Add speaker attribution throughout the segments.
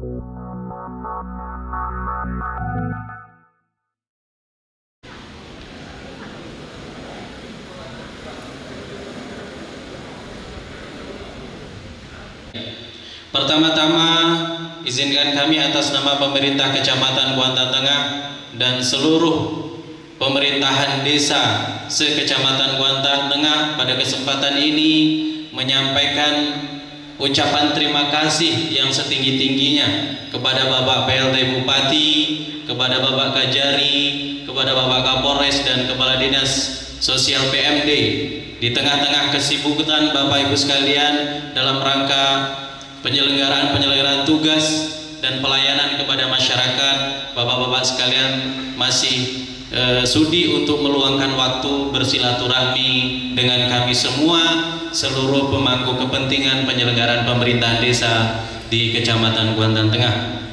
Speaker 1: Pertama-tama, izinkan kami atas nama pemerintah Kecamatan Kuantan Tengah dan seluruh pemerintahan desa se-Kecamatan Kuantan Tengah pada kesempatan ini menyampaikan ucapan terima kasih yang setinggi-tingginya kepada Bapak PLT Bupati, kepada Bapak Kajari, kepada Bapak Kapolres dan Kepala Dinas Sosial PMD di tengah-tengah kesibukan Bapak Ibu sekalian dalam rangka penyelenggaraan tugas dan pelayanan kepada masyarakat. Bapak-bapak sekalian masih sudi untuk meluangkan waktu bersilaturahmi dengan kami semua, seluruh pemangku kepentingan penyelenggaraan pemerintahan desa di Kecamatan Kuantan Tengah.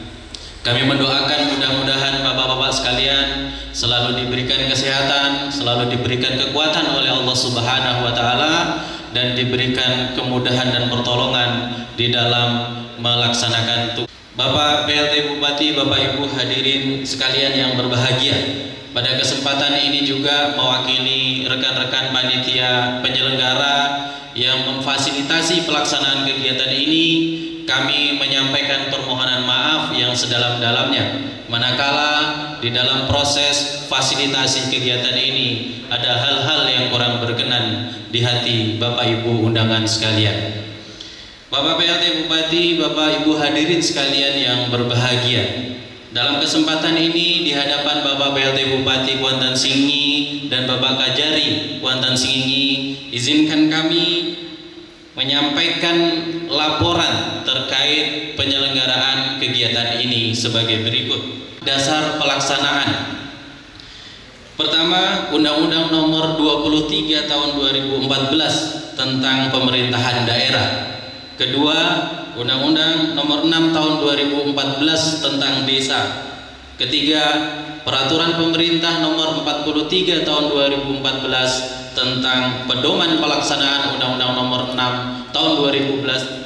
Speaker 1: Kami mendoakan mudah-mudahan bapak-bapak sekalian selalu diberikan kesehatan, selalu diberikan kekuatan oleh Allah Subhanahu wa Ta'ala, dan diberikan kemudahan dan pertolongan di dalam melaksanakan tugas. Bapak PLT Bupati, Bapak Ibu hadirin sekalian yang berbahagia, pada kesempatan ini juga mewakili rekan-rekan panitia penyelenggara yang memfasilitasi pelaksanaan kegiatan ini, kami menyampaikan permohonan maaf yang sedalam-dalamnya manakala di dalam proses fasilitasi kegiatan ini ada hal-hal yang kurang berkenan di hati Bapak Ibu undangan sekalian. Bapak PLT Bupati, Bapak Ibu hadirin sekalian yang berbahagia, dalam kesempatan ini di hadapan Bapak PLT Bupati Kuantan Singi dan Bapak Kajari Kuantan Singi, izinkan kami menyampaikan laporan terkait penyelenggaraan kegiatan ini sebagai berikut. Dasar pelaksanaan. Pertama, Undang-Undang Nomor 23 Tahun 2014 tentang Pemerintahan Daerah. Kedua, Undang-Undang Nomor 6 Tahun 2014 tentang Desa. Ketiga, Peraturan Pemerintah Nomor 43 Tahun 2014 tentang Pedoman Pelaksanaan Undang-Undang Nomor 6 Tahun 2014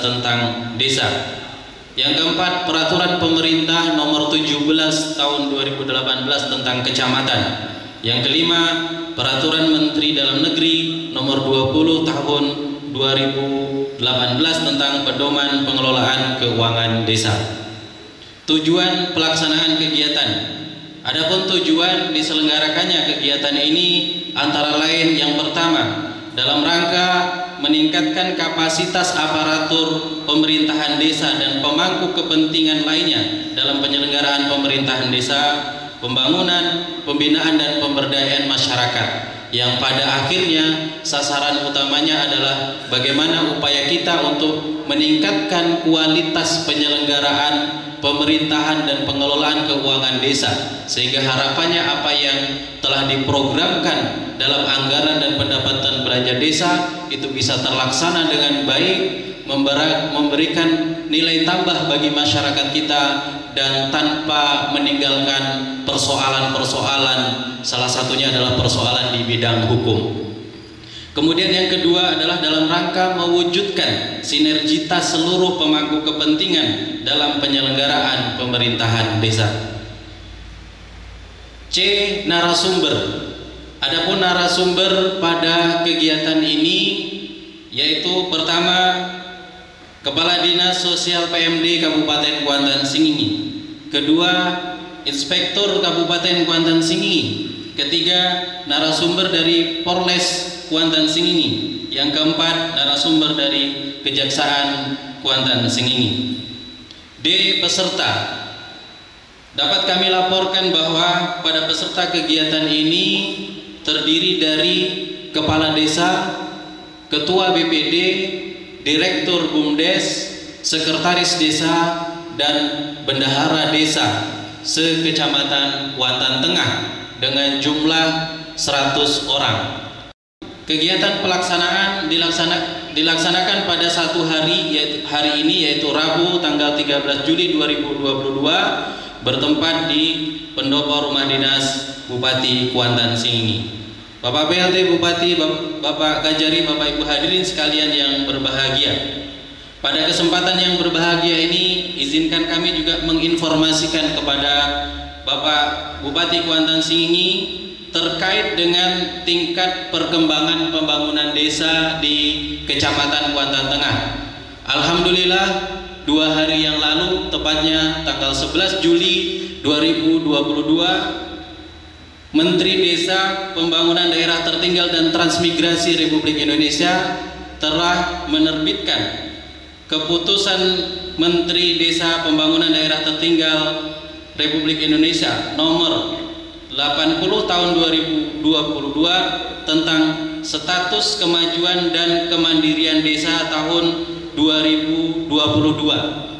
Speaker 1: tentang Desa. Yang keempat, Peraturan Pemerintah Nomor 17 Tahun 2018 tentang Kecamatan. Yang kelima, Peraturan Menteri Dalam Negeri Nomor 20 Tahun 2018 tentang Pedoman Pengelolaan Keuangan Desa. Tujuan pelaksanaan kegiatan. Adapun tujuan diselenggarakannya kegiatan ini antara lain yang pertama, dalam rangka meningkatkan kapasitas aparatur pemerintahan desa dan pemangku kepentingan lainnya dalam penyelenggaraan pemerintahan desa, pembangunan, pembinaan dan pemberdayaan masyarakat, yang pada akhirnya sasaran utamanya adalah bagaimana upaya kita untuk meningkatkan kualitas penyelenggaraan pemerintahan dan pengelolaan keuangan desa, sehingga harapannya apa yang telah diprogramkan dalam anggaran dan pendapatan belanja desa itu bisa terlaksana dengan baik, memberikan nilai tambah bagi masyarakat kita dan tanpa meninggalkan persoalan-persoalan, salah satunya adalah persoalan di bidang hukum. Kemudian yang kedua adalah dalam rangka mewujudkan sinergitas seluruh pemangku kepentingan dalam penyelenggaraan pemerintahan desa. C. Narasumber. Adapun narasumber pada kegiatan ini yaitu pertama, Kepala Dinas Sosial PMD Kabupaten Kuantan Singingi. Kedua, Inspektur Kabupaten Kuantan Singingi. Ketiga, narasumber dari Polres Kuantan Singingi. Yang keempat, narasumber dari Kejaksaan Kuantan Singingi. D. Peserta. Dapat kami laporkan bahwa pada peserta kegiatan ini terdiri dari Kepala Desa, Ketua BPD, Direktur BUMDes, Sekretaris Desa, dan Bendahara Desa se-Kecamatan Kuantan Tengah dengan jumlah 100 orang. Kegiatan pelaksanaan dilaksanakan pada satu hari ini yaitu Rabu tanggal 13 Juli 2022 bertempat di Pendopo Rumah Dinas Bupati Kuantan Singingi. Bapak PLT Bupati, Bapak Kajari, Bapak Ibu hadirin sekalian yang berbahagia, Pada kesempatan yang berbahagia ini, izinkan kami juga menginformasikan kepada Bapak Bupati Kuantan Singingi terkait dengan tingkat perkembangan pembangunan desa di Kecamatan Kuantan Tengah. Alhamdulillah, 2 hari yang lalu, tepatnya tanggal 11 Juli 2022, Menteri Desa, Pembangunan Daerah Tertinggal dan Transmigrasi Republik Indonesia telah menerbitkan keputusan Menteri Desa Pembangunan Daerah Tertinggal Republik Indonesia nomor 80 tahun 2022 tentang status kemajuan dan kemandirian desa tahun 2022,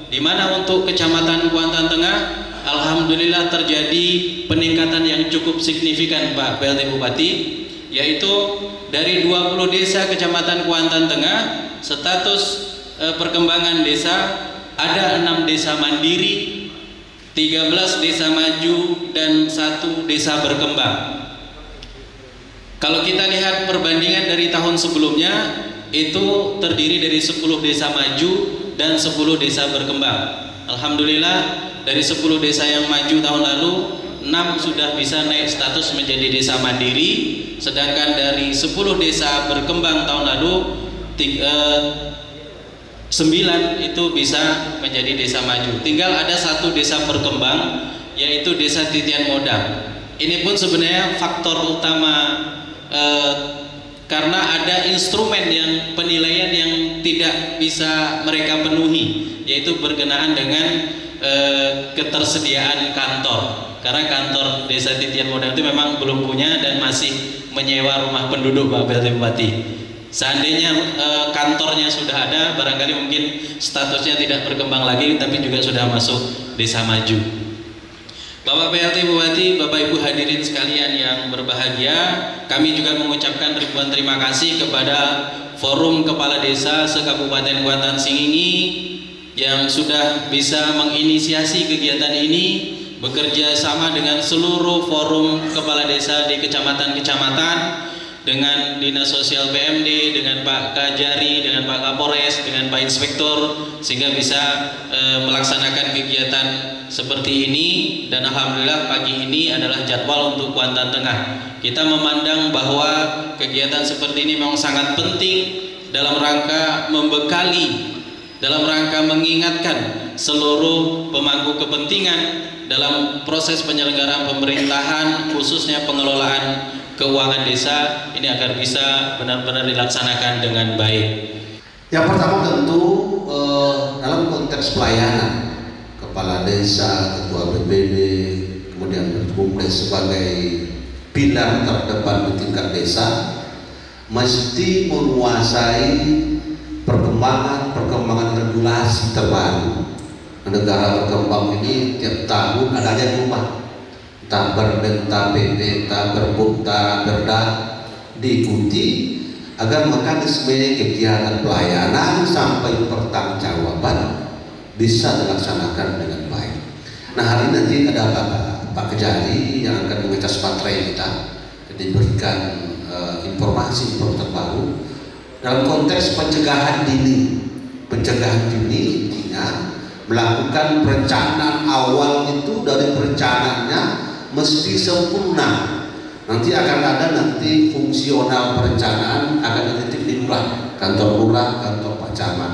Speaker 1: di mana untuk Kecamatan Kuantan Tengah alhamdulillah terjadi peningkatan yang cukup signifikan, Pak PLT Bupati, yaitu dari 20 desa Kecamatan Kuantan Tengah status perkembangan desa ada 6 desa mandiri, 13 desa maju, dan 1 desa berkembang. Kalau kita lihat perbandingan dari tahun sebelumnya, itu terdiri dari 10 desa maju dan 10 desa berkembang. Alhamdulillah, dari 10 desa yang maju tahun lalu, 6 sudah bisa naik status menjadi desa mandiri, sedangkan dari 10 desa berkembang tahun lalu 9 itu bisa menjadi desa maju. Tinggal ada 1 desa berkembang, yaitu Desa Titian Modang. Ini pun sebenarnya faktor utama karena ada instrumen yang penilaian yang tidak bisa mereka penuhi, yaitu berkenaan dengan ketersediaan kantor. Karena kantor Desa Titian Modang itu memang belum punya dan masih menyewa rumah penduduk, Pak PLT Bupati. Seandainya kantornya sudah ada, barangkali mungkin statusnya tidak berkembang lagi, tapi juga sudah masuk desa maju. Bapak PLT Bupati, Bapak Ibu hadirin sekalian yang berbahagia, kami juga mengucapkan ribuan terima kasih kepada Forum Kepala Desa se-Kabupaten Kuantan Singingi yang sudah bisa menginisiasi kegiatan ini, bekerja sama dengan seluruh forum kepala desa di kecamatan-kecamatan, dengan Dinas Sosial BMD, dengan Pak Kajari, dengan Pak Kapolres, dengan Pak Inspektur, sehingga bisa melaksanakan kegiatan seperti ini. Dan alhamdulillah pagi ini adalah jadwal untuk Kuantan Tengah. Kita memandang bahwa kegiatan seperti ini memang sangat penting dalam rangka membekali, dalam rangka mengingatkan seluruh pemangku kepentingan dalam proses penyelenggaraan pemerintahan, khususnya pengelolaan keuangan desa ini agar bisa benar-benar dilaksanakan dengan baik.
Speaker 2: Yang pertama tentu dalam konteks pelayanan, kepala desa, ketua BPD, kemudian BUMDes sebagai pilar terdepan di tingkat desa, mesti menguasai perkembangan regulasi terbaru. Negara berkembang ini tiap tahun adanya rumah, tak berdenta PP, tak berbukta, berda diikuti agar mekanisme kegiatan pelayanan sampai pertanggungjawaban bisa dilaksanakan dengan baik. Nah, hari ini nanti ada Pak Kejari yang akan mengecas baterai kita, diberikan informasi terbaru dalam konteks pencegahan dini. Pencegahan dini intinya melakukan perencanaan awal itu dari perencanaannya mesti sempurna. Nanti akan ada fungsional perencanaan akan dititip di lurah, kantor lurah, kantor Pak Camat.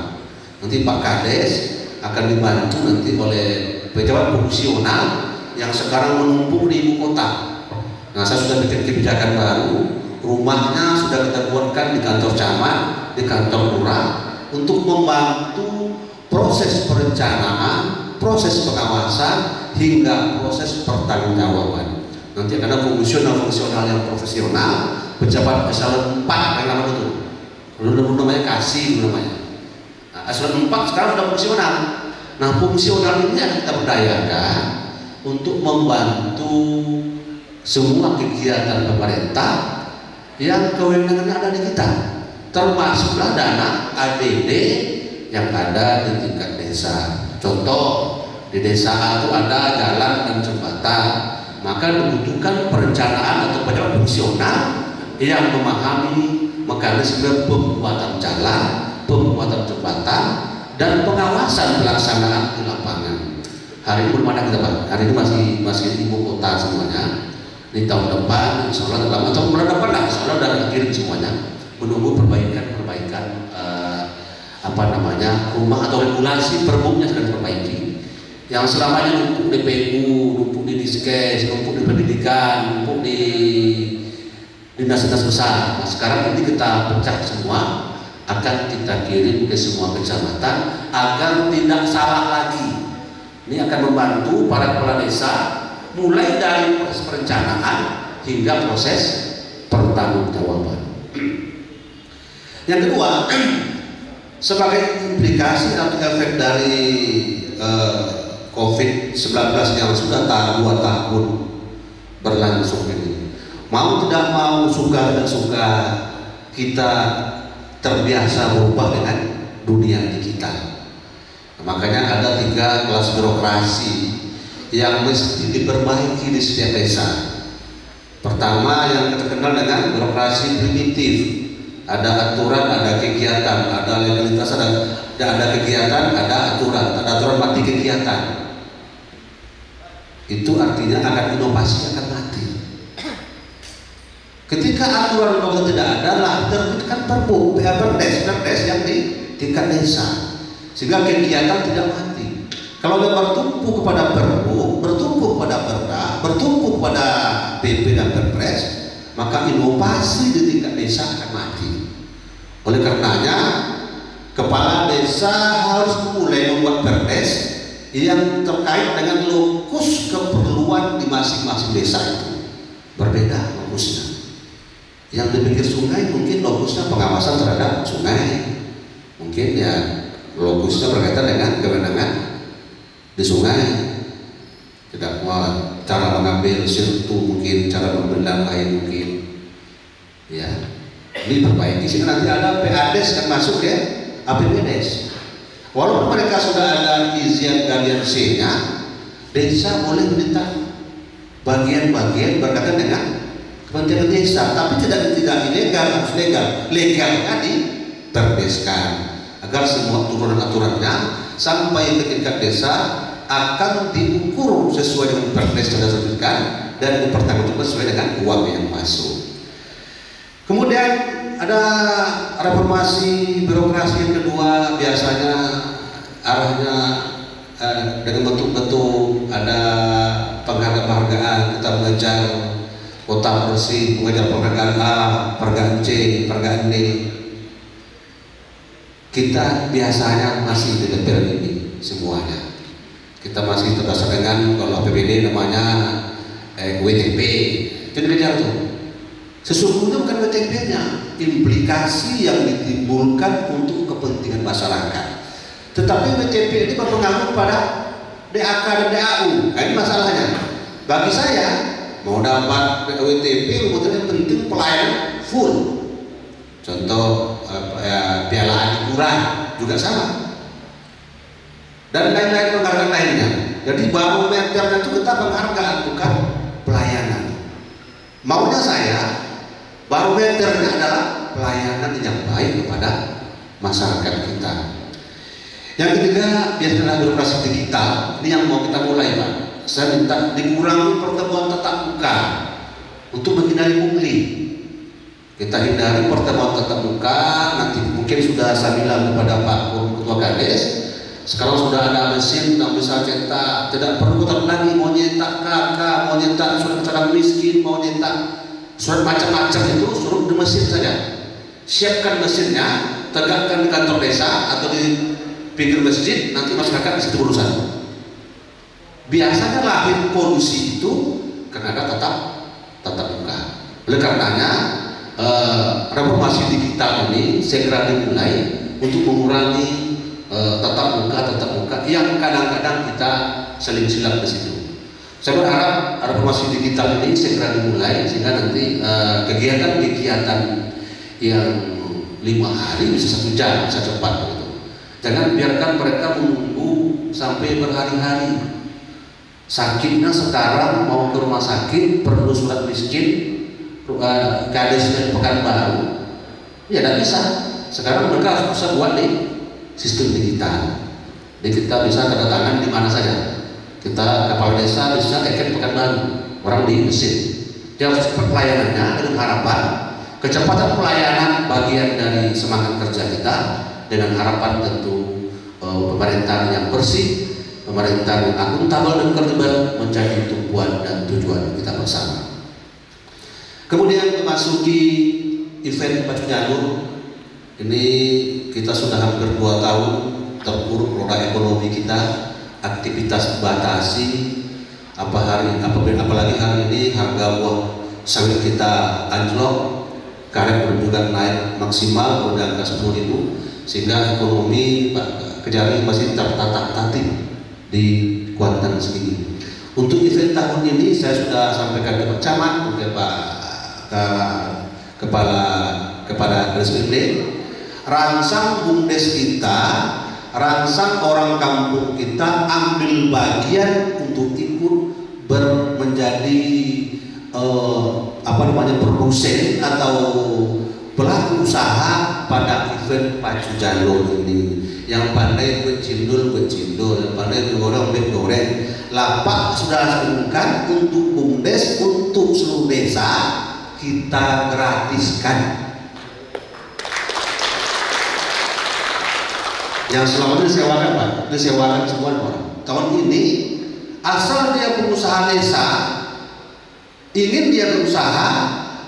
Speaker 2: Nanti Pak Kades akan dibantu nanti oleh pejabat fungsional yang sekarang menumpuk di ibu kota. Nah, saya sudah bikin kebijakan baru, rumahnya sudah kita buatkan di kantor camat, di kantor lurah, untuk membantu proses perencanaan, proses pengawasan, hingga proses pertanggungjawaban. Nanti akan ada fungsional yang profesional, pejabat eselon 4 yang nama itu. Dulu namanya kasih namanya. Nah, eselon 4 sekarang sudah fungsional. Nah, fungsional ini yang kita berdayakan untuk membantu semua kegiatan pemerintah yang kewenangannya ada di kita, termasuklah dana APD yang ada di tingkat desa. Contoh, di desa A itu ada jalan dan jembatan, maka dibutuhkan perencanaan atau pejabat fungsional yang memahami mekanisme pembuatan jalan, pembuatan jembatan, dan pengawasan pelaksanaan di lapangan. Hari ini belum ada kita Pak. Hari ini masih ibu kota semuanya. Di tahun depan, insya Allah dalam atau bulan depan lah, insya Allah udah kirim semuanya. Menunggu perbaikan rumah atau regulasi perbumnya sedang diperbaiki. Yang selamanya numpuk di PU, numpuk di Diskes, numpuk di pendidikan, numpuk di dinas-dinas besar. Nah, sekarang ini kita pecah semua, akan kita kirim ke semua kecamatan agar tidak salah lagi. Ini akan membantu para kepala desa mulai dari proses perencanaan hingga proses pertanggungjawaban. Yang kedua, sebagai implikasi atau efek dari COVID-19 yang sudah 2 tahun berlangsung ini, mau tidak mau, suka tidak suka, kita terbiasa berubah dengan dunia digital. Makanya ada 3 kelas birokrasi yang mesti diperbaiki di setiap desa. Pertama, yang terkenal dengan birokrasi primitif. Ada aturan, ada kegiatan, ada legalitas, ada kegiatan, ada aturan mati kegiatan. Itu artinya akan inovasi akan mati. Ketika aturan tidak ada, lah terbitkan perpu, perdes yang di tingkat desa, sehingga kegiatan tidak mati. Kalau dia bertumpu kepada perpu, bertumpu kepada perda, bertumpu kepada PP dan perpres, maka inovasi di tingkat desa akan mati. Oleh karenanya, kepala desa harus mulai membuat perdes yang terkait dengan lokus keperluan di masing-masing desa itu. Berbeda lokusnya. Yang di pinggir sungai mungkin lokusnya pengawasan terhadap sungai, mungkin ya lokusnya berkaitan dengan kewenangan di sungai. Tidak mau cara mengambil sirtu, mungkin cara membendam lain mungkin. Ya, ini perbaiki sehingga nanti ada PADes yang masuk ya APBDes. Walaupun mereka sudah ada izin galian C-nya, desa boleh minta bagian-bagian berkaitan dengan kementerian desa, tapi tidak ilegal, harus legal. Legalnya diperdeskan agar semua aturan-aturannya sampai ke tingkat desa akan diukur sesuai dengan perdes yang disebutkan dan dipertanggungjawabkan sesuai dengan uang yang masuk. Kemudian ada reformasi birokrasi yang kedua, biasanya arahnya dengan bentuk-bentuk ada penghargaan, kita mengejar kota bersih, mengejar penghargaan A, penghargaan C, penghargaan D. Kita biasanya masih di DPR ini semuanya. Kita masih terdasar dengan kalau APBD namanya WTP, itu dikejar tuh. Sesungguhnya bukan WTP-nya, implikasi yang ditimbulkan untuk kepentingan masyarakat. Tetapi WTP ini berpengaruh pada DAK dan DAU. Nah, ini masalahnya. Bagi saya, mau dapat WTP, yang penting pelayanan full. Contoh piala Adipura juga sama. Dan lain-lain penghargaan lainnya. Jadi barometernya itu kita penghargaan, bukan pelayanan. Maunya saya, barometernya adalah pelayanan yang baik kepada masyarakat kita. Yang ketiga, biasanya birokrasi digital. Ini yang mau kita mulai, Pak. Saya minta dikurangi pertemuan tatap muka untuk menghindari pungli. Kita hindari pertemuan tatap muka. Nanti mungkin sudah saya bilang kepada Pak Ketua Kades, sekarang sudah ada mesin yang bisa cetak, tidak perlu kita lagi mau nyetak KK, mau nyetak surat keterangan miskin, mau nyetak surat macam-macam, itu suruh di mesin saja. Siapkan mesinnya, tegakkan di kantor desa atau di pinggir masjid, nanti masyarakat di situ berurusan. Biasanya lahir polusi itu karena ada tatap muka. Oleh karenanya reformasi digital ini segera dimulai untuk mengurangi tatap muka yang kadang-kadang kita seling silap di situ. Saya berharap reformasi digital ini segera dimulai sehingga nanti kegiatan-kegiatan yang 5 hari bisa 1 jam, bisa cepat begitu. Jangan biarkan mereka menunggu sampai berhari-hari. Sakitnya sekarang mau ke rumah sakit perlu surat miskin, kadesnya di Pekanbaru, ya tidak bisa. Sekarang mereka harus bisa buat di sistem digital. Jadi kita bisa tanda tangan di mana saja. Kita kepala desa bisa tiket Pekanbaru, orang di mesin. Dia harus cepat pelayanannya dengan harapan kecepatan pelayanan bagian dari semangat kerja kita, dengan harapan tentu pemerintahan yang bersih, pemerintahan yang akuntabel dan kredibel menjadi tumpuan dan tujuan kita bersama. Kemudian memasuki event Pacu Nyanur, ini kita sudah hampir 2 tahun terpuruk roda ekonomi kita, aktivitas batasi. Apalagi hari ini harga buah sawit kita anjlok, karet menunjukkan naik maksimal udah angka 10.000, sehingga ekonomi Kejari masih tertatih di Kuantan segini. Untuk event tahun ini saya sudah sampaikan ke Pak Camat, ke Pak kepada RSPD, rangsang BUMDes kita, rangsang orang kampung kita ambil bagian untuk ikut menjadi produsen atau pelaku usaha pada event Pacu Nyanur ini. Yang pandai bercindul, yang pandai goreng, lapak sudah lakukan untuk BUMDes, untuk seluruh desa kita gratiskan. Yang selama ini disewakan Pak, disewakan semua orang. Tahun ini asal dia pengusaha desa, ingin dia berusaha,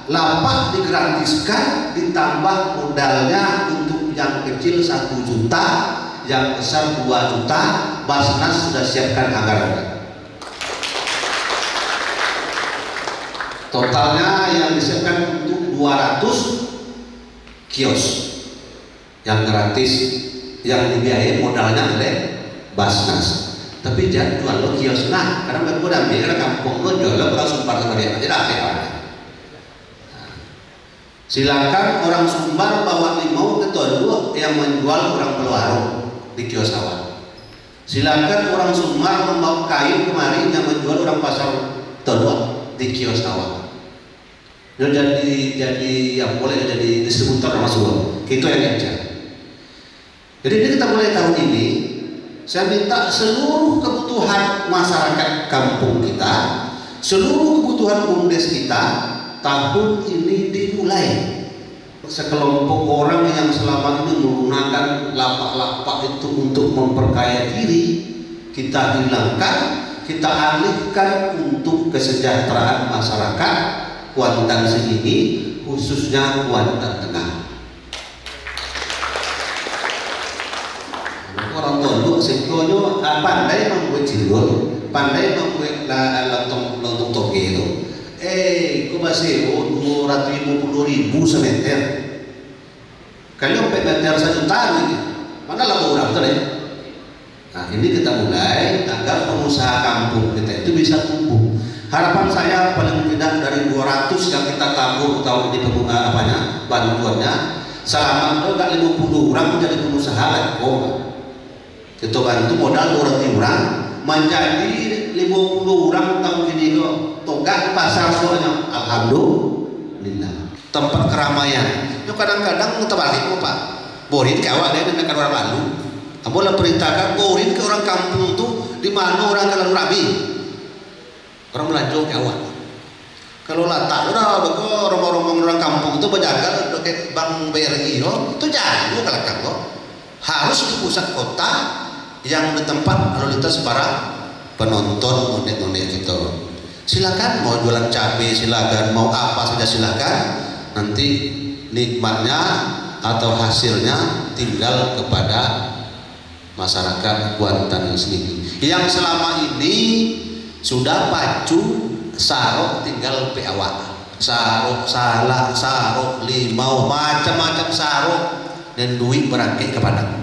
Speaker 2: lapak digratiskan, ditambah modalnya untuk yang kecil 1 juta, yang besar 2 juta. Basnas sudah siapkan anggaran. Totalnya yang disiapkan untuk 200 kios yang gratis, yang dibiayai modalnya oleh Basnas. Tapi jangan jual lo kios, nah karena mereka udah ambil karena kampung lo jual lo langsung partai dia aja dah ada. Silakan orang Sumbar bawa limau ke Tolu yang menjual orang Pelwarung di kios awal. Silakan orang Sumbar membawa kain kemarin yang menjual orang pasar Tolu di kios awal. Jadi yang boleh jadi distributor masuk. Itu yang kerja. Jadi ini kita mulai tahun ini. Saya minta seluruh kebutuhan masyarakat kampung kita, seluruh kebutuhan BUMDes kita, tahun ini dimulai. Sekelompok orang yang selama ini menggunakan lapak-lapak itu untuk memperkaya diri, kita hilangkan, kita alihkan untuk kesejahteraan masyarakat Kuantan segini, khususnya Kuantan Tengah. Orang Tondok sekolah pandai membuat cindol, pandai membuat lontong toge itu. Kau masih 250.000 semeter. Kalau meter 1 juta ini, mana lah orang tu? Nah ini kita mulai agar pengusaha kampung kita itu bisa tumbuh. Harapan saya paling tidak dari 200 yang kita tabur tahun ini bantuannya, selama itu tak 50 orang menjadi pengusaha lagi. Kita bantu modal 200 orang menjadi 50 orang tahun ini kok toga pasar soalnya. Alhamdulillah tempat keramaian itu kadang-kadang terbalik kok Pak, borin ke awak dia dengan orang lalu boleh perintahkan borin ke orang kampung tuh di mana orang kalau rabi orang melanjut ke awak. Kalau latar udah beko rombong-rombong orang kampung itu berjaga pakai bank BRI itu jangan kalau kok harus di pusat kota yang di tempat lalu lintas para penonton monek-monek gitu. Silakan mau jualan cabai, silakan mau apa saja silakan. Nanti nikmatnya atau hasilnya tinggal kepada masyarakat Kuantan sendiri. Yang selama ini sudah pacu sarok tinggal peawak. Sarok, salak, sarok, limau, macam-macam sarok dan duit berangkai ke Padang.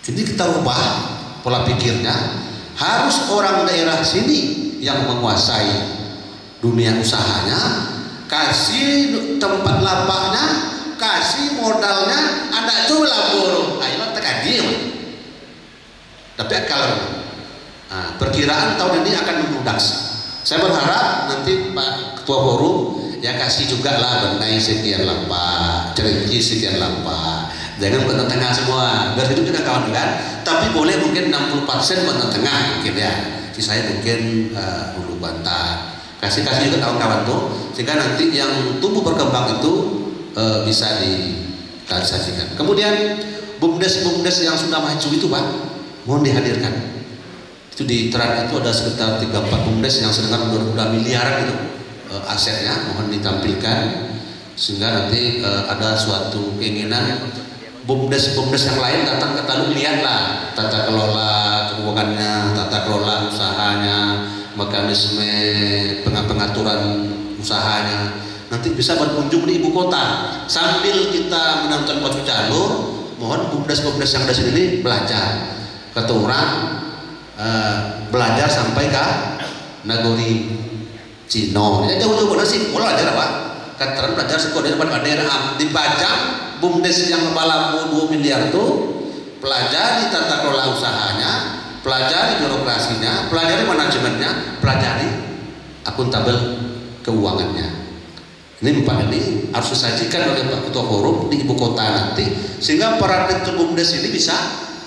Speaker 2: Jadi kita ubah pola pikirnya, harus orang daerah sini yang menguasai dunia usahanya, kasih tempat lapaknya, kasih modalnya, ada coba labor, ayolah tekan dia. Tapi kalau perkiraan tahun ini akan membludak. Saya berharap nanti Pak Ketua Forum ya kasih juga lah benai sekian lapak, cerinci sekian lapak, Jangan buat tengah semua, biar hidup kita kawan kan. Tapi boleh mungkin 60% buat tengah mungkin ya. Sisanya mungkin Hulu Bantan. Kasih juga kawan-kawan tuh, sehingga nanti yang tumbuh berkembang itu bisa disajikan. Kemudian bumdes yang sudah maju itu Pak, mohon dihadirkan. Itu di Teran itu ada sekitar 3-4 bumdes yang sedang udah miliaran itu asetnya, mohon ditampilkan sehingga nanti ada suatu keinginan bumdes yang lain datang ke Taluk, lihatlah tata kelola keuangannya, tata kelola usahanya, mekanisme pengaturan usahanya. Nanti bisa berkunjung di ibu kota sambil kita menonton Pacu Jalur. Mohon bumdes-bumdes yang ada sini belajar kata orang, belajar sampai ke Nagori Cino. Ya jauh-jauh nasi belajar apa? Kataran belajar sekolah daerah dipajang bumdes yang kepala 2 miliar itu pelajari tata kelola usahanya, pelajari birokrasinya, pelajari manajemennya, pelajari akuntabel keuangannya. Ini 4 ini harus disajikan oleh Pak Ketua Forum di ibu kota nanti, sehingga para direktur bumdes ini bisa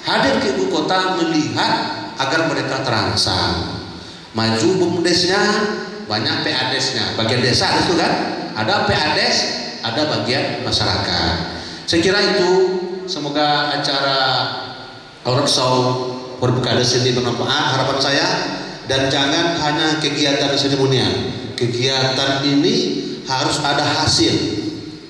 Speaker 2: hadir ke ibu kota melihat agar mereka terangsang. Maju bumdesnya, banyak PADES-nya, bagian desa itu kan, ada PADES, ada bagian masyarakat. Saya kira itu, semoga acara roadshow berbuka di sini bermanfaat, harapan saya. Dan jangan hanya kegiatan seremonial, kegiatan ini harus ada hasil,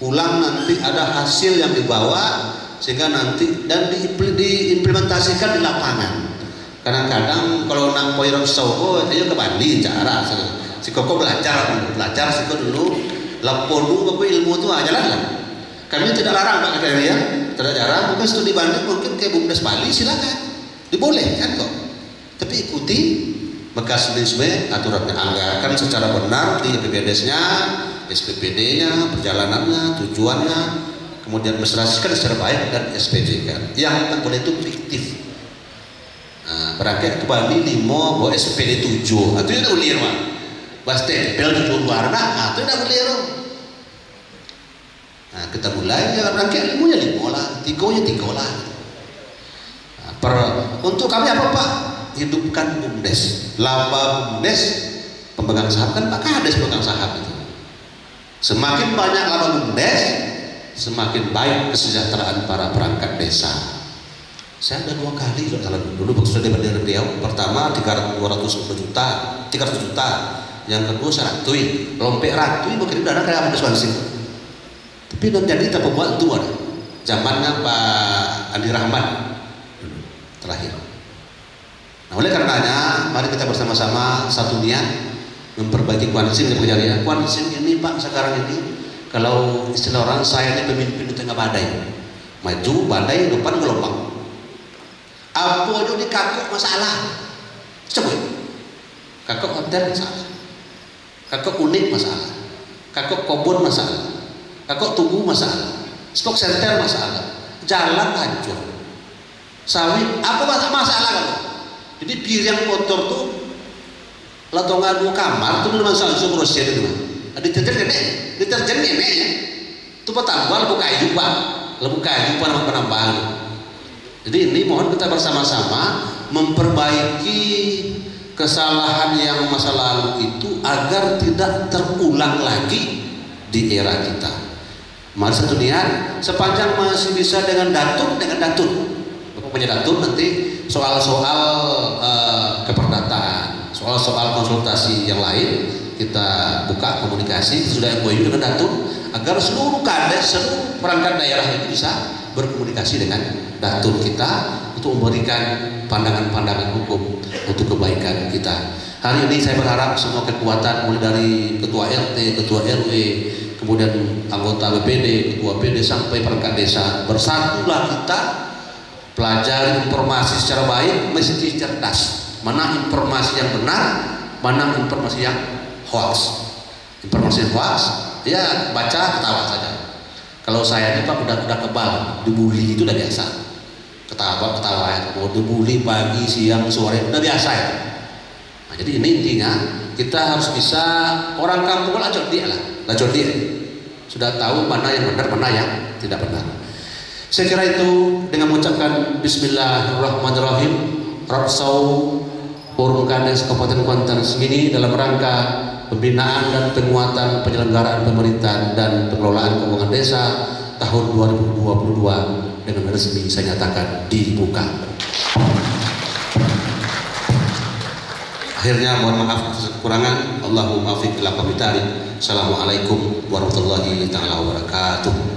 Speaker 2: pulang nanti ada hasil yang dibawa sehingga nanti dan diimplementasikan di lapangan. Kadang-kadang kalau nang poirong sogo ayo ke Bali cara si koko belajar si koko dulu laponu apa ilmu itu jalan lah. Kami tidak larang Pak Kakak ya, tidak jarang. Mungkin studi banding mungkin ke Bumdes Bali silakan, dibolehkan kok. Tapi ikuti mekanisme aturannya, anggarkan secara benar di APBDes-nya, SPPD-nya, perjalanannya, tujuannya, kemudian administrasikan secara baik dan SPJ-kan. Yang tak boleh itu fiktif. Nah, berakhir ke Bali 5 bawa SPPD 7, itu tidak boleh Pak. Bas tempel 7 warna, itu tidak boleh. Nah, kita mulai ya berakhir 5-nya 5 lah, 3-nya 3 lah. Nah, untuk kami apa Pak? Hidupkan bumdes, laba bumdes, pemegang saham kan Pak Kades pemegang saham itu. Semakin banyak laba bumdes, semakin baik kesejahteraan para perangkat desa. Saya ada 2 kali dulu sudah debat dengan beliau. Pertama 300 juta, yang kedua 100, lompek ratui berkirim dana kayak bumdes Bansing. Tapi dan jadi tak pembuat itu ada. Zamannya Pak Andi Rahmat terakhir. Nah, oleh karenanya mari kita bersama-sama satu niat memperbaiki Kwansin pekerjaan. Kwansin ini Pak sekarang ini kalau istilah orang saya ini pemimpin di tengah badai. Maju badai, depan gelombang. Apa aja di kakuk masalah. Coba. Kakuk hotel masalah. Kakuk unik masalah. Kakuk kobun masalah. Kakuk tubuh masalah. Stok center masalah. Jalan hancur. Sawit apa masalah kamu? Jadi piring motor tuh latongan 2 kamar tuh memang langsung berusia itu mah. Ada deterjen nenek ya. Itu tambah lebu kayu Pak, penambahan. Jadi ini mohon kita bersama-sama memperbaiki kesalahan yang masa lalu itu agar tidak terulang lagi di era kita. Mari satu niat, sepanjang masih bisa dengan datun. Bapak punya datun nanti soal-soal keperdataan, soal-soal konsultasi yang lain kita buka komunikasi sudah MOU dengan Datun agar seluruh kades, seluruh perangkat daerah itu bisa berkomunikasi dengan Datun kita untuk memberikan pandangan-pandangan hukum untuk kebaikan kita. Hari ini saya berharap semua kekuatan mulai dari ketua RT, ketua RW, kemudian anggota BPD, ketua PD sampai perangkat desa bersatulah kita pelajari informasi secara baik, mesti cerdas. Mana informasi yang benar, mana informasi yang hoax. Informasi yang hoax, ya baca ketawa saja. Kalau saya ini Pak udah kebal, dibully itu udah biasa. Ketawa ya, mau dibully pagi, siang, sore udah biasa ya. Nah, jadi ini intinya kita harus bisa orang kampung lacot dia. Sudah tahu mana yang benar, mana yang tidak benar. Saya kira itu dengan mengucapkan Bismillahirrahmanirrahim, Rapsau Forum Kades Kabupaten Kuantan Semini dalam rangka pembinaan dan penguatan penyelenggaraan pemerintahan dan pengelolaan keuangan desa tahun 2022 dengan resmi saya nyatakan dibuka. Akhirnya mohon maaf atas kekurangan. Allahumma fiq ila qawmi. Assalamualaikum warahmatullahi taala wabarakatuh.